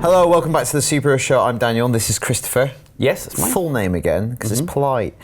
Hello, welcome back to the Superhero Show. I'm Daniel, and this is Christopher. Yes, that's mine. Full name again, because it's polite.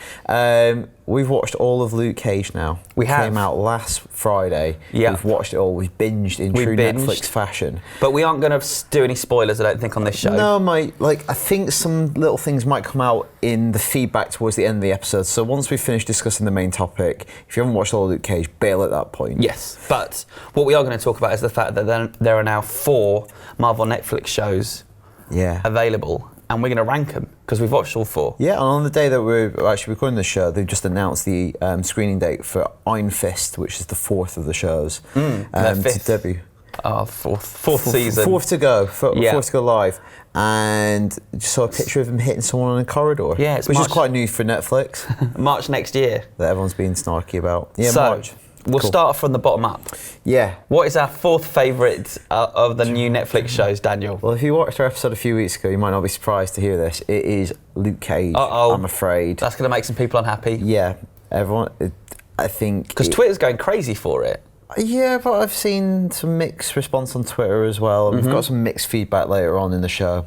We've watched all of Luke Cage now. We have. It came out last Friday. Yeah. We've watched it all. We've binged in true Netflix fashion. But we aren't going to do any spoilers, I don't think, on this show. No, mate. I think some little things might come out in the feedback towards the end of the episode. So once we finish discussing the main topic, if you haven't watched all of Luke Cage, bail at that point. Yes, but what we are going to talk about is the fact that there are now 4 Marvel Netflix shows available. And we're going to rank them, because we've watched all 4. Yeah, and on the day that we're actually recording the show, they've just announced the screening date for Iron Fist, which is the 4th of the shows. To debut. Fourth season. 4th to go. 4th to go live. And just saw a picture of him hitting someone on a corridor. Yeah, which is quite new for Netflix. March next year. That everyone's been snarky about. Yeah, so, March. We'll start from the bottom up. Yeah. What is our 4th favourite of the new Netflix shows, Daniel? Well, if you watched our episode a few weeks ago, you might not be surprised to hear this. It is Luke Cage, I'm afraid. That's going to make some people unhappy. Yeah, everyone, I think... Because Twitter's going crazy for it. Yeah, but I've seen some mixed response on Twitter as well. We've got some mixed feedback later on in the show.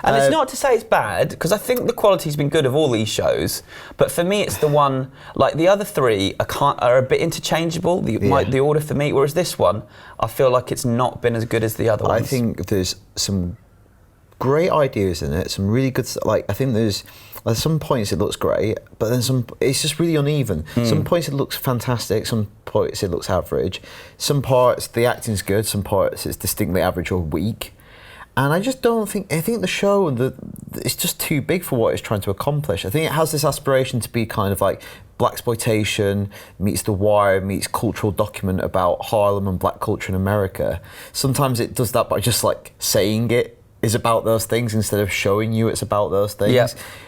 And it's not to say it's bad, because I think the quality's been good of all these shows. But for me, it's the one, like the other 3 are a bit interchangeable, the order for me. Whereas this one, I feel like it's not been as good as the other ones. I think there's some great ideas in it, some really good stuff. Like, I think there's... At some points it looks great, but then it's just really uneven. Some points it looks fantastic, some points it looks average. Some parts the acting's good, some parts it's distinctly average or weak. And I just don't think, I think the show, it's just too big for what it's trying to accomplish. I think it has this aspiration to be kind of like blaxploitation meets The Wire meets cultural document about Harlem and black culture in America. Sometimes it does that by just like saying it is about those things instead of showing you it's about those things. Yeah.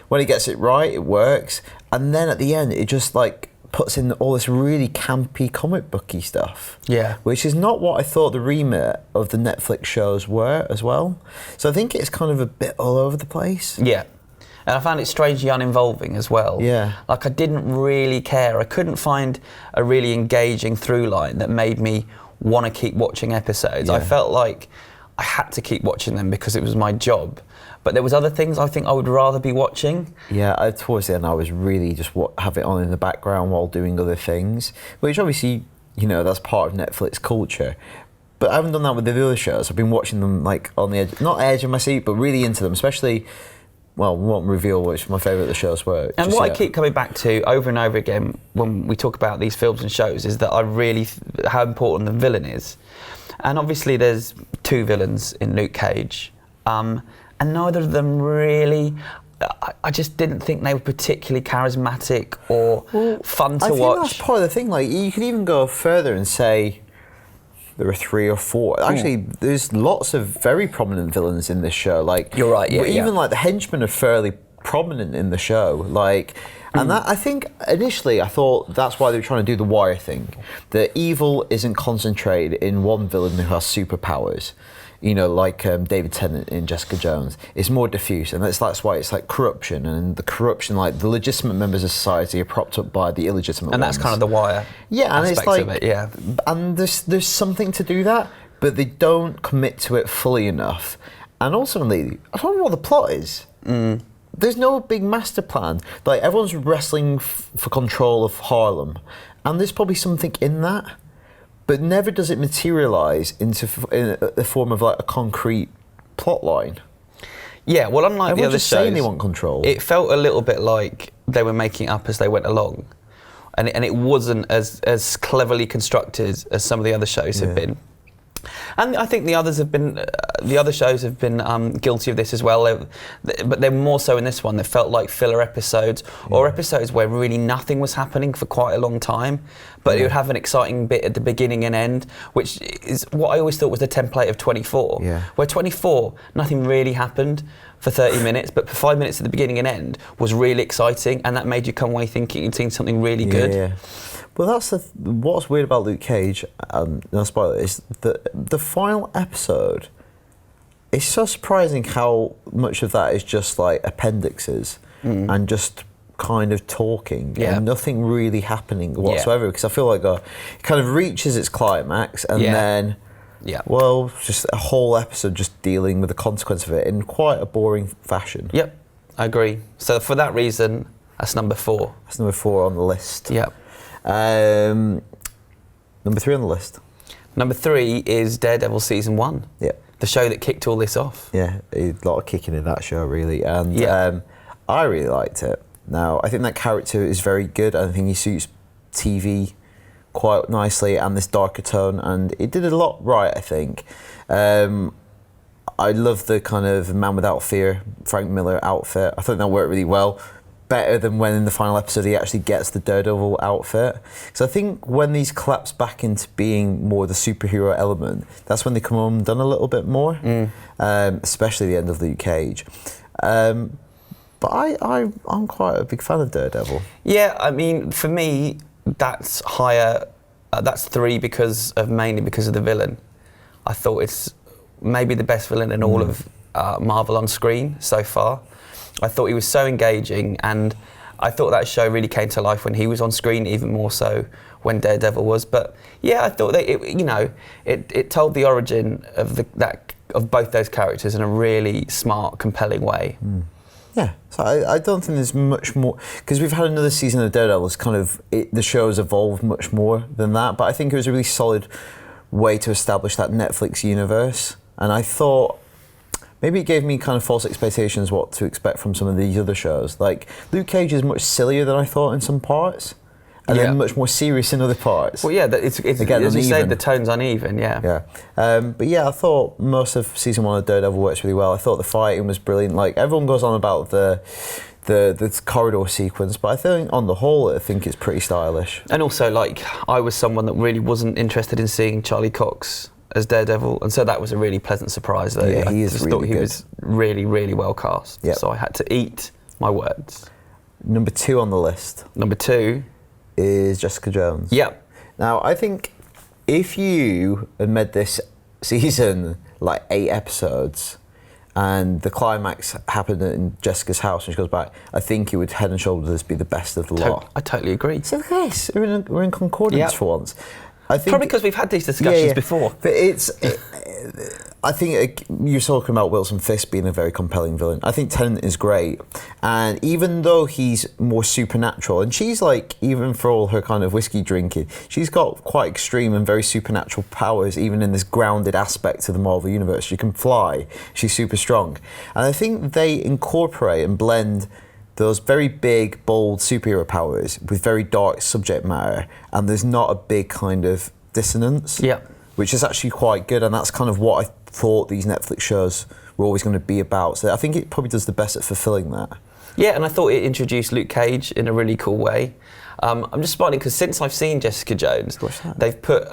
When it gets it right, it works. And then at the end, it just like puts in all this really campy comic booky stuff. Yeah. Which is not what I thought the remit of the Netflix shows were as well. So I think it's kind of a bit all over the place. Yeah. And I found it strangely uninvolving as well. Yeah. Like I didn't really care. I couldn't find a really engaging through line that made me want to keep watching episodes. Yeah. I felt like I had to keep watching them because it was my job. But there was other things I think I would rather be watching. Yeah, towards the end I was really just have it on in the background while doing other things, which obviously, you know, that's part of Netflix culture. But I haven't done that with the other shows. I've been watching them like on the edge, not edge of my seat, but really into them, especially, well, we won't reveal which my favourite of the shows were. And what I keep coming back to over and over again when we talk about these films and shows is that I really, how important the villain is. And obviously there's 2 villains in Luke Cage, and neither of them really, I just didn't think they were particularly charismatic or fun to watch. I think that's part of the thing, like you could even go further and say there are 3 or 4. Actually, there's lots of very prominent villains in this show. Like, you're right, yeah. Even like the henchmen are fairly prominent in the show. Like, and that, I think initially I thought that's why they were trying to do the Wire thing. The evil isn't concentrated in one villain who has superpowers. You know, like David Tennant in Jessica Jones. It's more diffuse, and that's why it's like corruption, and the corruption, like the legitimate members of society are propped up by the illegitimate and ones. that's kind of the Wire. Yeah, and it's like, of it, yeah. And there's something to do that, but they don't commit to it fully enough. And ultimately, I don't know what the plot is. There's no big master plan. Like everyone's wrestling for control of Harlem, and there's probably something in that. But never does it materialise in the form of like a concrete plot line. Yeah, well, unlike Everyone's the other just saying shows, they want control. It felt a little bit like they were making it up as they went along, and it wasn't as cleverly constructed as some of the other shows have been. And I think the other shows have been guilty of this as well, but they're more so in this one. They felt like filler episodes, or episodes where really nothing was happening for quite a long time, but it would have an exciting bit at the beginning and end, which is what I always thought was the template of 24, where 24, nothing really happened for 30 minutes, but for 5 minutes at the beginning and end was really exciting, and that made you come away thinking you'd seen something really good. Yeah. Well, that's what's weird about Luke Cage, no spoiler, is that the final episode, it's so surprising how much of that is just like appendixes and just kind of talking and nothing really happening whatsoever, because I feel like it kind of reaches its climax and then Yeah. Well, just a whole episode just dealing with the consequence of it in quite a boring fashion. Yep, I agree. So for that reason, that's number 4. That's number 4 on the list. Yep. Number 3 on the list. Number 3 is Daredevil season 1. Yeah. The show that kicked all this off. Yeah, a lot of kicking in that show, really. And Yeah. I really liked it. Now, I think that character is very good. I think he suits TV quite nicely and this darker tone, and it did a lot right, I think. I love the kind of Man Without Fear, Frank Miller outfit. I think that worked really well. Better than when in the final episode he actually gets the Daredevil outfit. So I think when these collapse back into being more the superhero element, that's when they come undone a little bit more, especially the end of Luke Cage. But I'm quite a big fan of Daredevil. Yeah, I mean, for me, that's higher. That's 3 mainly because of the villain. I thought it's maybe the best villain in all of Marvel on screen so far. I thought he was so engaging, and I thought that show really came to life when he was on screen, even more so when Daredevil was. But yeah, I thought that it told the origin of of both those characters in a really smart, compelling way. Yeah, so I don't think there's much more, because we've had another season of Daredevil. It's kind of the show's evolved much more than that. But I think it was a really solid way to establish that Netflix universe, and I thought maybe it gave me kind of false expectations what to expect from some of these other shows. Like Luke Cage is much sillier than I thought in some parts, and then much more serious in other parts. Well, yeah, it's again, as you uneven. said, the tone's uneven. Yeah. Yeah. But yeah, I thought most of season 1 of Daredevil works really well. I thought the fighting was brilliant. Like everyone goes on about the corridor sequence, but I think on the whole, I think it's pretty stylish. And also, like, I was someone that really wasn't interested in seeing Charlie Cox as Daredevil, and so that was a really pleasant surprise. Though Yeah, I he is just really thought he good. was really, really well cast. Yep. So I had to eat my words. Number 2 on the list Number 2 is Jessica Jones. Yep. Now, I think if you had made this season like 8 episodes and the climax happened in Jessica's house and she goes back, I think it would head and shoulders be the best of the lot. I totally agree. So look at this, we're in concordance for once. I think Probably because we've had these discussions before. But I think you're talking about Wilson Fisk being a very compelling villain. I think Tennant is great, and even though he's more supernatural, and she's like, even for all her kind of whiskey drinking, she's got quite extreme and very supernatural powers, even in this grounded aspect of the Marvel Universe. She can fly, she's super strong. And I think they incorporate and blend those very big, bold superhero powers with very dark subject matter, and there's not a big kind of dissonance, which is actually quite good, and that's kind of what I thought these Netflix shows were always going to be about. So I think it probably does the best at fulfilling that. Yeah, and I thought it introduced Luke Cage in a really cool way. I'm just smiling because since I've seen Jessica Jones, they've put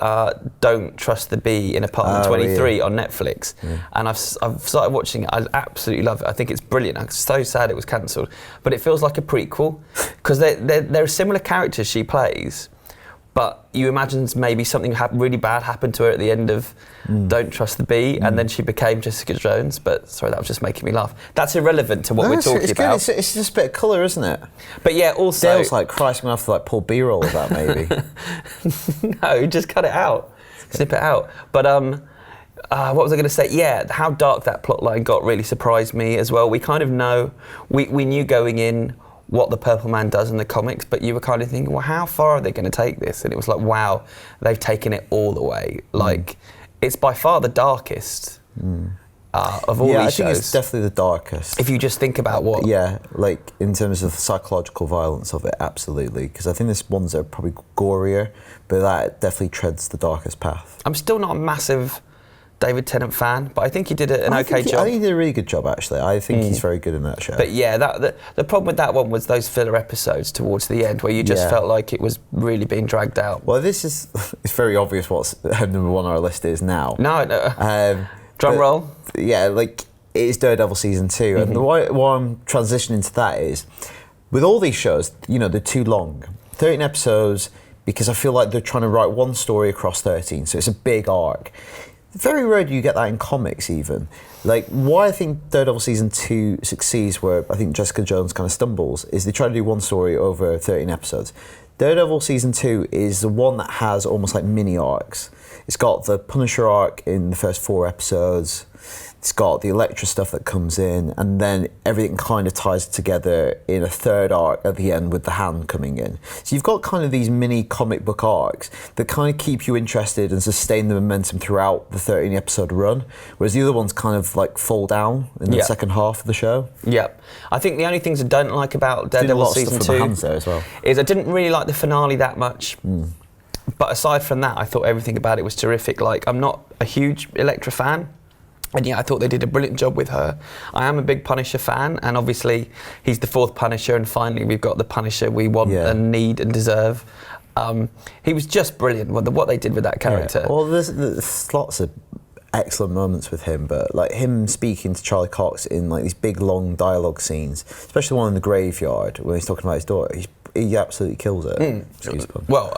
Don't Trust the Bee in Apartment 23 on Netflix, and I've started watching it. I absolutely love it. I think it's brilliant. I'm so sad it was cancelled, but it feels like a prequel because they're similar characters she plays, but you imagine maybe something really bad happened to her at the end of Don't Trust the Bee, and then she became Jessica Jones. But sorry, that was just making me laugh. That's irrelevant to what we're talking about. Good. It's just a bit of colour, isn't it? But yeah, also Dale's like, Christ, I'm gonna have to like pull B-roll of that maybe. No, just cut it out, snip it out. But what was I going to say? Yeah, how dark that plot line got really surprised me as well. We kind of know, we knew going in what the Purple Man does in the comics, but you were kind of thinking, well, how far are they going to take this? And it was like, wow, they've taken it all the way. Like, it's by far the darkest of all these shows. Yeah, I think it's definitely the darkest. If you just think about what... Yeah, like, in terms of the psychological violence of it, absolutely. Because I think there's ones that are probably gorier, but that definitely treads the darkest path. I'm still not a massive David Tennant fan, but I think he did an okay job. I think he did a really good job, actually. I think he's very good in that show. But yeah, the problem with that one was those filler episodes towards the end where you just felt like it was really being dragged out. Well, this is... It's very obvious what number 1 on our list is now. No. Drum roll. Yeah, like, it is Daredevil season 2. And why I'm transitioning to that is, with all these shows, you know, they're too long. 13 episodes, because I feel like they're trying to write one story across 13, so it's a big arc. Very rare do you get that in comics even. Like, why I think Daredevil season 2 succeeds, where I think Jessica Jones kind of stumbles, is they try to do one story over 13 episodes. Daredevil season 2 is the one that has almost like mini arcs. It's got the Punisher arc in the first 4 episodes. It's got the Elektra stuff that comes in, and then everything kind of ties together in a third arc at the end with the Hand coming in. So you've got kind of these mini comic book arcs that kind of keep you interested and sustain the momentum throughout the 13 episode run, whereas the other ones kind of like fall down in the second half of the show. Yep. I think the only things I don't like about Daredevil season 2 there as well. is I didn't really like the finale that much. But aside from that, I thought everything about it was terrific. Like, I'm not a huge Elektra fan, and yeah, I thought they did a brilliant job with her. I am a big Punisher fan, and obviously he's the 4th Punisher, and finally we've got the Punisher we want and need and deserve. He was just brilliant, what they did with that character. Yeah. Well, there's lots of excellent moments with him, but like him speaking to Charlie Cox in like these big long dialogue scenes, especially one in the graveyard when he's talking about his daughter, he absolutely kills it. Well,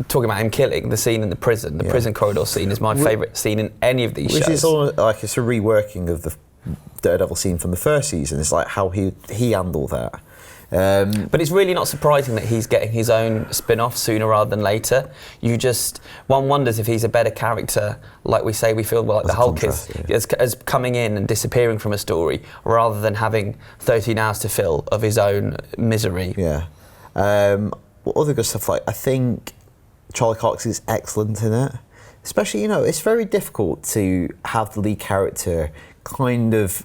talking about him killing, the scene in the prison corridor scene is my favourite scene in any of these shows. Which is almost like it's a reworking of the Daredevil scene from the first season. It's like how he handled that. But it's really not surprising that he's getting his own spin-off sooner rather than later. One wonders if he's a better character, like we say we feel like the Hulk as coming in and disappearing from a story, rather than having 13 hours to fill of his own misery. Yeah. Other good stuff, like I think Charlie Cox is excellent in it. Especially, it's very difficult to have the lead character kind of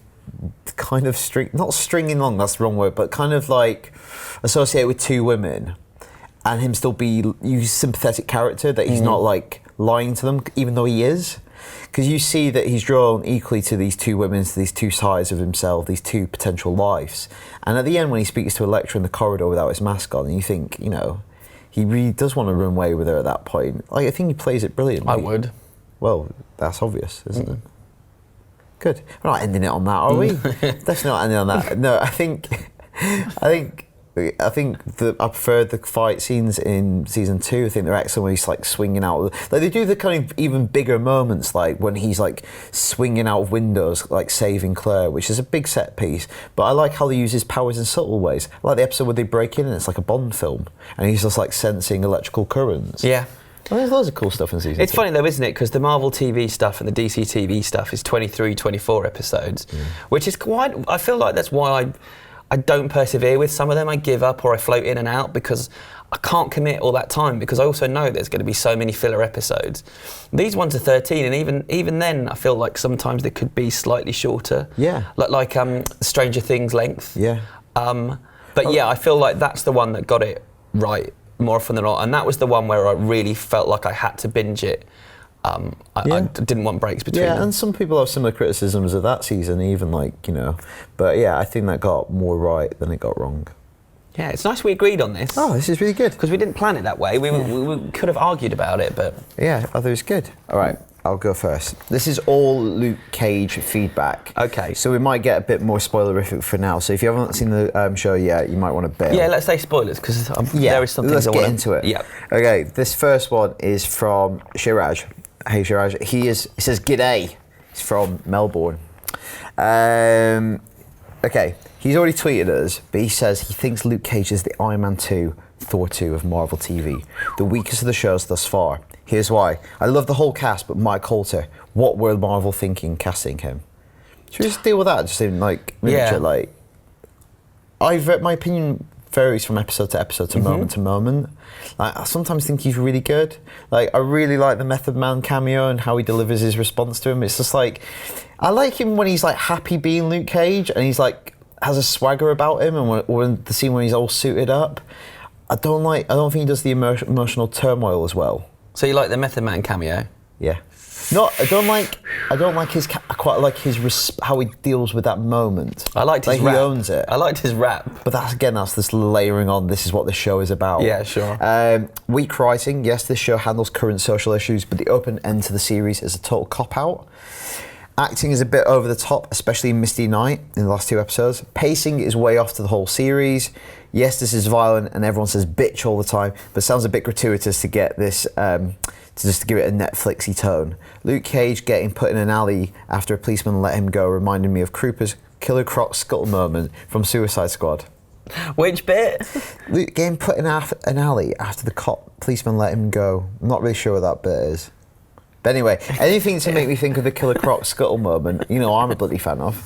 not stringing along, that's the wrong word, but kind of like associate with 2 women and him still be sympathetic character, that he's not like lying to them, even though he is. Because you see that he's drawn equally to these 2 women, to these 2 sides of himself, these 2 potential lives. And at the end, when he speaks to Elektra in the corridor without his mask on, you think, he really does want to run away with her at that point. Like, I think he plays it brilliantly. I would. Well, that's obvious, isn't it? Good. We're not ending it on that, are we? Definitely not ending on that. No, I think that I prefer the fight scenes in season 2. I think they're excellent when he's like swinging out. Like they do the kind of even bigger moments, like when he's like swinging out of windows, like saving Claire, which is a big set piece. But I like how they use his powers in subtle ways. I like the episode where they break in and it's like a Bond film, and he's just like sensing electrical currents. Yeah. Well, there's loads of cool stuff in season 2. It's funny though, isn't it? Because the Marvel TV stuff and the DC TV stuff is 23, 24 episodes, which is quite. I feel like that's why I don't persevere with some of them. I give up or I float in and out because I can't commit all that time, because I also know there's going to be so many filler episodes. These ones are 13, and even then I feel like sometimes they could be slightly shorter. Yeah. Like Stranger Things length. Yeah. But yeah, I feel like that's the one that got it right more often than not, and that was the one where I really felt like I had to binge it. I didn't want breaks between them. And some people have similar criticisms of that season, even but yeah, I think that got more right than it got wrong. Yeah, it's nice we agreed on this. Oh, this is really good. Because we didn't plan it that way. We could have argued about it, but... Yeah, I thought it was good. All right, I'll go first. This is all Luke Cage feedback. Okay. So we might get a bit more spoilerific for now. So if you haven't seen the show yet, you might want to bail. Yeah, let's say spoilers, because there is something let's get into it. Yeah. Okay, this first one is from Shiraj. Hey Shiraj, he says g'day. He's from Melbourne. Okay, he's already tweeted us, but he says he thinks Luke Cage is the Iron Man 2, Thor 2 of Marvel TV, the weakest of the shows thus far. Here's why. I love the whole cast, but Mike Coulter, what were Marvel thinking casting him? Should we just deal with that? Just in miniature, my opinion varies from episode to episode to moment to moment. Like, I sometimes think he's really good. Like, I really like the Method Man cameo and how he delivers his response to him. It's just like, I like him when he's like happy being Luke Cage and he's like has a swagger about him, and when the scene when he's all suited up. I don't think he does the emotional turmoil as well. So you like the Method Man cameo? Yeah. I don't like his. I quite like his how he deals with that moment. I liked his rap. He owns it. I liked his rap. But that's this layering on. This is what the show is about. Yeah, sure. Weak writing. Yes, this show handles current social issues, but the open end to the series is a total cop out. Acting is a bit over the top, especially in Misty Knight in the last 2 episodes. Pacing is way off to the whole series. Yes, this is violent, and everyone says bitch all the time, but sounds a bit gratuitous to get this. To give it a Netflixy tone. Luke Cage getting put in an alley after a policeman let him go reminded me of Krupa's Killer Croc Skull moment from Suicide Squad. Which bit? Luke getting put in an alley after the policeman let him go. I'm not really sure what that bit is. But anyway, anything to make me think of the Killer Croc Scuttle moment, I'm a bloody fan of.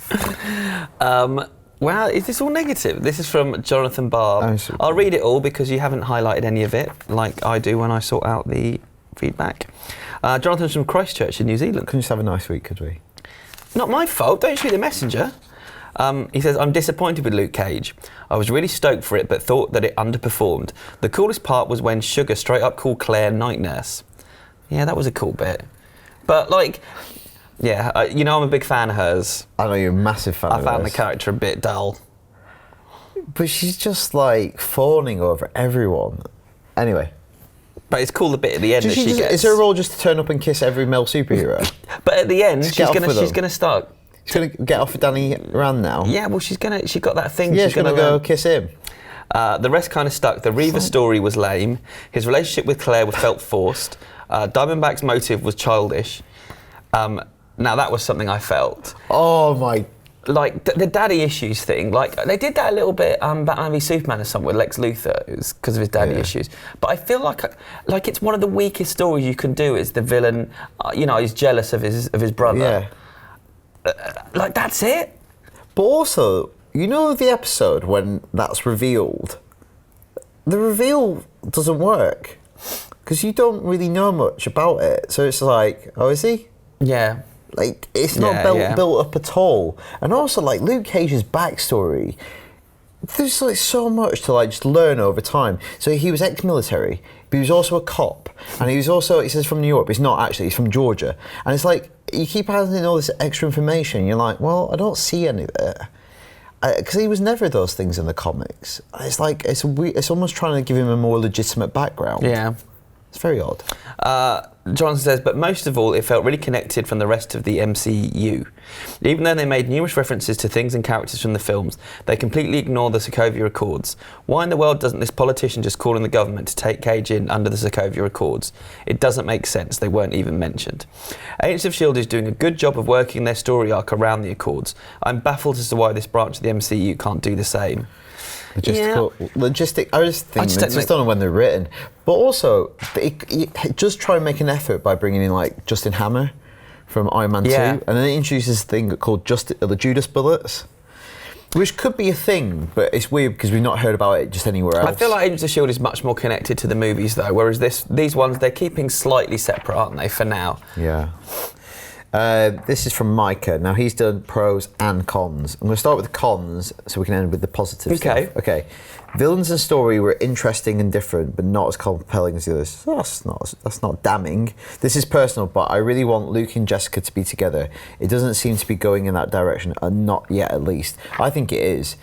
Well, is this all negative? This is from Jonathan Barb. I'll read it all because you haven't highlighted any of it, like I do when I sort out the feedback. Jonathan's from Christchurch in New Zealand. Couldn't just have a nice week, could we? Not my fault. Don't shoot the messenger. He says, I'm disappointed with Luke Cage. I was really stoked for it, but thought that it underperformed. The coolest part was when Sugar straight up called Claire night nurse. Yeah, that was a cool bit. But, yeah, I'm a big fan of hers. I know you're a massive fan of hers. I found the character a bit dull. But she's just, fawning over everyone. Anyway. But it's cool the bit at the end that she gets. Is her role just to turn up and kiss every male superhero? But at the end, she's gonna start. She's gonna get off with Danny Rand now. Yeah, well, she got that thing. Yeah, she's gonna go kiss him. The rest kind of stuck. The Reaver story was lame. His relationship with Claire felt forced. Diamondback's motive was childish. Now that was something I felt. Oh my. The daddy issues thing, they did that a little bit, Batman v Superman or something with Lex Luthor, it was because of his daddy issues. But I feel like it's one of the weakest stories you can do. Is the villain, he's jealous of his brother. Yeah. That's it. But also, the episode when that's revealed, the reveal doesn't work because you don't really know much about it. So it's like, oh, is he? Yeah. It's not built up at all. And also, Luke Cage's backstory, there's so much to just learn over time. So he was ex-military, but he was also a cop. And he was also, he says from New York, but he's not actually, he's from Georgia. And it's you keep adding all this extra information, and you're like, well, I don't see any of it. Because he was never those things in the comics. It's it's almost trying to give him a more legitimate background. Yeah. It's very odd. Johnson says, but most of all, it felt really connected from the rest of the MCU. Even though they made numerous references to things and characters from the films, they completely ignore the Sokovia Accords. Why in the world doesn't this politician just call on the government to take Cage in under the Sokovia Accords? It doesn't make sense. They weren't even mentioned. Agents of S.H.I.E.L.D. is doing a good job of working their story arc around the Accords. I'm baffled as to why this branch of the MCU can't do the same. Logistic. I just think I just don't know when they're written. But also, it just try and make an effort by bringing in Justin Hammer from Iron Man 2, and then it introduces a thing called the Judas bullets, which could be a thing, but it's weird because we've not heard about it just anywhere else. I feel like Agents of S.H.I.E.L.D. is much more connected to the movies though, whereas these ones they're keeping slightly separate, aren't they? For now. Yeah. This is from Micah. Now, he's done pros and cons. I'm going to start with the cons so we can end with the positive stuff. Okay. Villains and story were interesting and different, but not as compelling as the others. That's not damning. This is personal, but I really want Luke and Jessica to be together. It doesn't seem to be going in that direction, not yet at least. I think it is.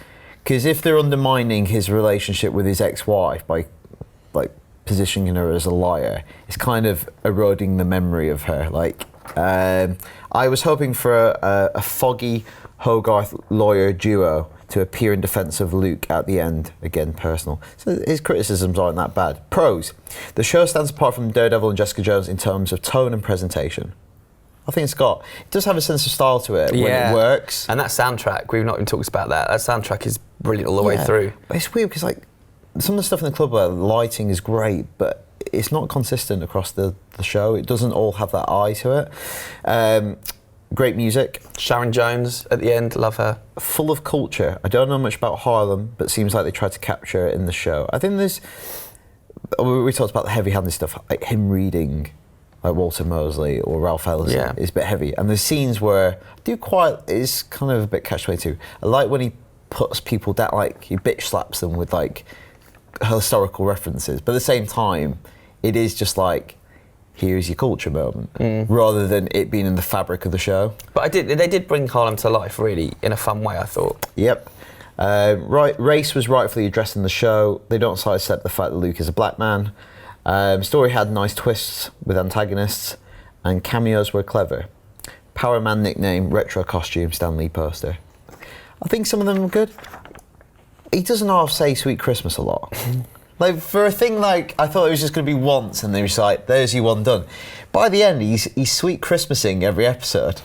Because if they're undermining his relationship with his ex-wife by positioning her as a liar, it's kind of eroding the memory of her. I was hoping for a foggy Hogarth lawyer duo to appear in defence of Luke at the end. Again, personal. So his criticisms aren't that bad. Pros. The show stands apart from Daredevil and Jessica Jones in terms of tone and presentation. I think it does have a sense of style to it when it works. And that soundtrack, we've not even talked about that. That soundtrack is brilliant all the way through. But it's weird because some of the stuff in the club where the lighting is great, but it's not consistent across the show. It doesn't all have that eye to it. Great music. Sharon Jones at the end, love her. Full of culture. I don't know much about Harlem, but seems like they tried to capture it in the show. I think we talked about the heavy-handed stuff, him reading Walter Mosley or Ralph Ellison is a bit heavy. And there's scenes where it's kind of a bit catch-22. I like when he puts people down, he bitch slaps them with historical references, but at the same time, it is just here's your culture moment, rather than it being in the fabric of the show. But they did bring Harlem to life, really, in a fun way, I thought. Yep. Race was rightfully addressed in the show. They don't sidestep the fact that Luke is a black man. Story had nice twists with antagonists, and cameos were clever. Power Man nickname, retro costume, Stan Lee poster. I think some of them were good. He doesn't half say Sweet Christmas a lot. For a thing I thought it was just going to be once and they were there's you one done. By the end, he's Sweet Christmasing every episode.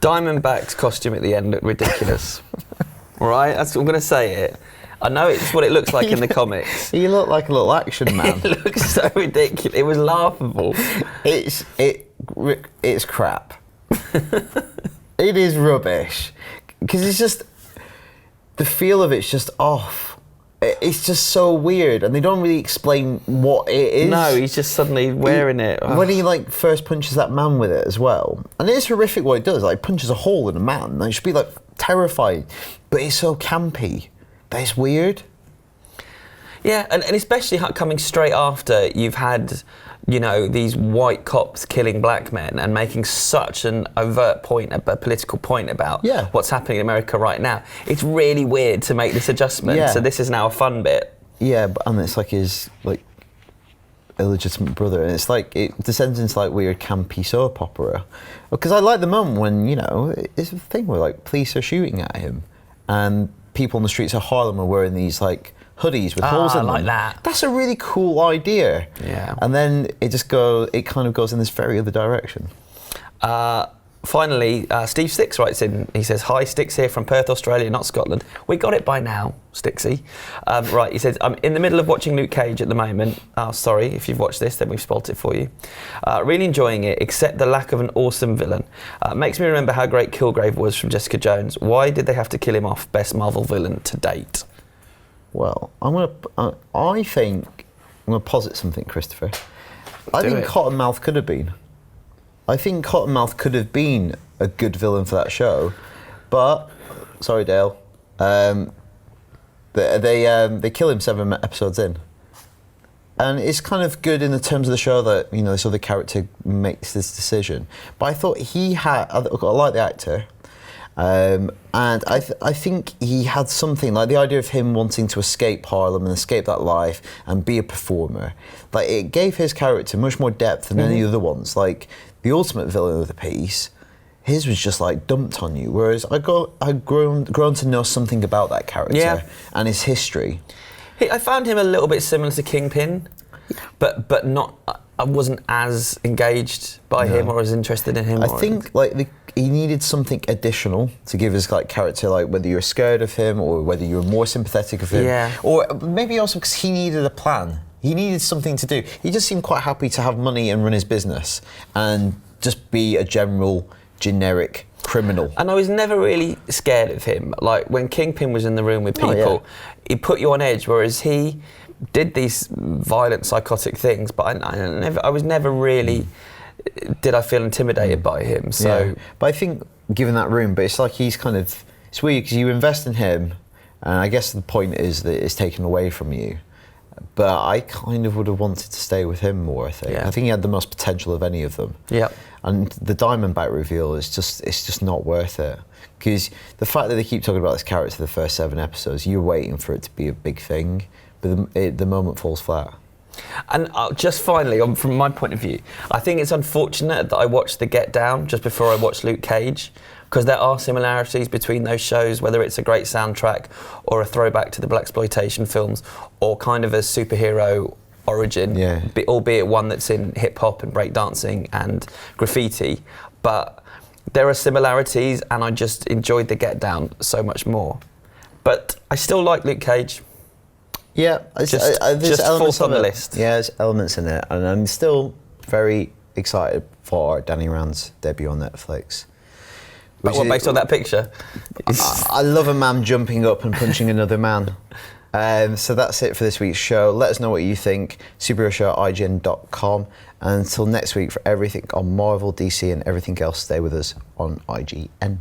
Diamondback's costume at the end looked ridiculous. Right? I'm going to say it. I know it's what it looks like in the comics. He looked like a little action man. It looks so ridiculous. It was laughable. It's crap. It is rubbish. Because it's just, the feel of it's just off. It's just so weird, and they don't really explain what it is. No, he's just suddenly wearing it. When he like first punches that man with it as well, and it's horrific what it does. Like punches a hole in a man. It should be like terrifying, but it's so campy that it's weird. Yeah, and especially coming straight after you've had, you know, these white cops killing black men and making such an overt point, a political point about what's happening in America right now. It's really weird to make this adjustment. Yeah. So this is now a fun bit. Yeah, and it's like his like illegitimate brother, and it's like it descends into like weird campy soap opera. Because I like the moment when, you know, it's a thing where like police are shooting at him, and people on the streets of Harlem are wearing these like hoodies with holes in them. Like that. That's a really cool idea. Yeah. And then it kind of goes in this very other direction. Finally, Steve Sticks writes in. He says, "Hi, Sticks here from Perth, Australia, not Scotland." We got it by now, Sticksy. Right, he says, "I'm in the middle of watching Luke Cage at the moment." Oh, sorry, if you've watched this, then we've spoilt it for you. Really enjoying it, except the lack of an awesome villain. Makes me remember how great Kilgrave was from Jessica Jones. Why did they have to kill him off? Best Marvel villain to date. Well, I think I'm gonna posit something, Christopher. I think Cottonmouth could have been. I think Cottonmouth could have been a good villain for that show, but sorry, Dale. They kill him 7 episodes in, and it's kind of good in the terms of the show that, you know, this other character makes this decision. But I thought I like the actor. And I think he had something, like the idea of him wanting to escape Harlem and escape that life and be a performer. Like, it gave his character much more depth than any other ones. Like, the ultimate villain of the piece, his was just like dumped on you. Whereas I'd grown to know something about that character and his history. I found him a little bit similar to Kingpin, but not. I wasn't as engaged by him or as interested in him. I think he needed something additional to give his like character, like whether you're scared of him or whether you're more sympathetic of him, or maybe also because he needed a plan. He needed something to do. He just seemed quite happy to have money and run his business and just be a generic criminal. And I was never really scared of him. Like when Kingpin was in the room with people, he put you on edge, whereas he did these violent, psychotic things, but I was never really. Did I feel intimidated by him? So, but I think given that room, but it's like he's kind of, it's weird because you invest in him, and I guess the point is that it's taken away from you. But I kind of would have wanted to stay with him more. I think. I think he had the most potential of any of them. Yeah. And the Diamondback reveal is just not worth it, because the fact that they keep talking about this character the first 7 episodes, you're waiting for it to be a big thing. But the moment falls flat. And just finally, from my point of view, I think it's unfortunate that I watched The Get Down just before I watched Luke Cage, because there are similarities between those shows, whether it's a great soundtrack or a throwback to the blaxploitation films, or kind of a superhero origin, albeit one that's in hip-hop and breakdancing and graffiti. But there are similarities, and I just enjoyed The Get Down so much more. But I still like Luke Cage. Yeah, just fourth on the list. Yeah, there's elements in it, and I'm still very excited for Danny Rand's debut on Netflix. Based on that picture? I love a man jumping up and punching another man. So that's it for this week's show. Let us know what you think. superheroShow@ign.com. And until next week, for everything on Marvel, DC, and everything else, stay with us on IGN.